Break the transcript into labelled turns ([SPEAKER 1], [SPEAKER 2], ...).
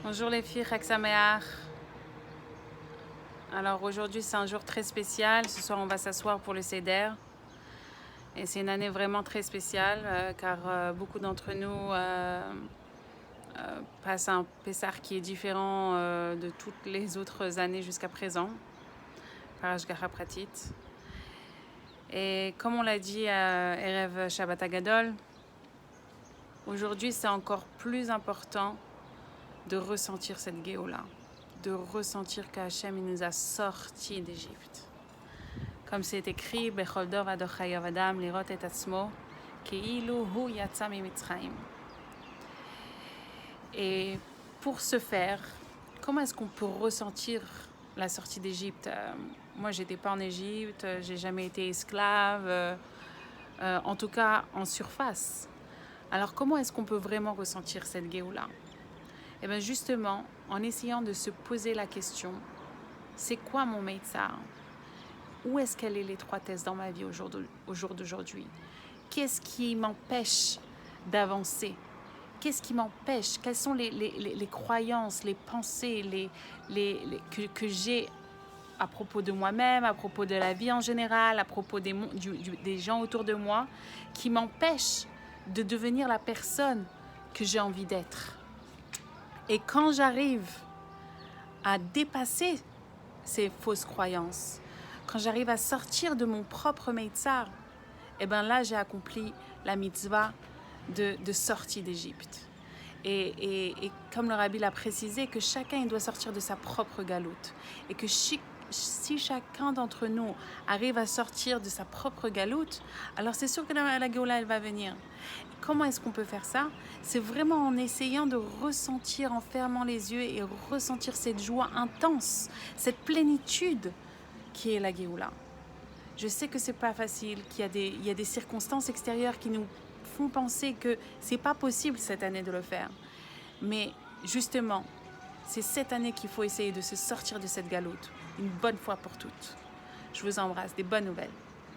[SPEAKER 1] Bonjour les filles, Chag Sameach. Alors aujourd'hui c'est un jour très spécial. Ce soir on va s'asseoir pour le Seder. Et c'est une année vraiment très spéciale car beaucoup d'entre nous passent un Pessah qui est différent de toutes les autres années jusqu'à présent, par Hashgacha Pratit. Et comme on l'a dit à Erev Shabbat Hagadol, aujourd'hui c'est encore plus important de ressentir cette Géoula, de ressentir qu'Hachem nous a sortis d'Égypte. Comme c'est écrit, Bechol dor ad chayav adam lirot et atzmo keilu hu yatsa mimitzrayim. Et pour ce faire, comment est-ce qu'on peut ressentir la sortie d'Égypte? Moi, j'étais pas en Égypte, j'ai jamais été esclave, en tout cas en surface. Alors comment est-ce qu'on peut vraiment ressentir cette Géoula? Et bien justement, en essayant de se poser la question, c'est quoi mon Meitzar? Où est-ce qu'elle est l'étroitesse dans ma vie au jour d'aujourd'hui? Qu'est-ce qui m'empêche d'avancer? Qu'est-ce qui m'empêche? Quelles sont les croyances, les pensées que j'ai à propos de moi-même, à propos de la vie en général, à propos des gens autour de moi, qui m'empêchent de devenir la personne que j'ai envie d'être? Et quand j'arrive à dépasser ces fausses croyances, quand j'arrive à sortir de mon propre Meitzar, et bien là, j'ai accompli la mitzvah de sortie d'Égypte. Et comme le Rabbi l'a précisé, que chacun il doit sortir de sa propre galoute. Et que si chacun d'entre nous arrive à sortir de sa propre galoute, alors c'est sûr que la Géoula, elle va venir. Comment est-ce qu'on peut faire ça? C'est vraiment en essayant de ressentir, en fermant les yeux et ressentir cette joie intense, cette plénitude qui est la Géoula. Je sais que c'est pas facile, qu'il y a des circonstances extérieures qui nous font penser que c'est pas possible cette année de le faire. Mais justement, c'est cette année qu'il faut essayer de se sortir de cette galoute, une bonne fois pour toutes. Je vous embrasse, des bonnes nouvelles.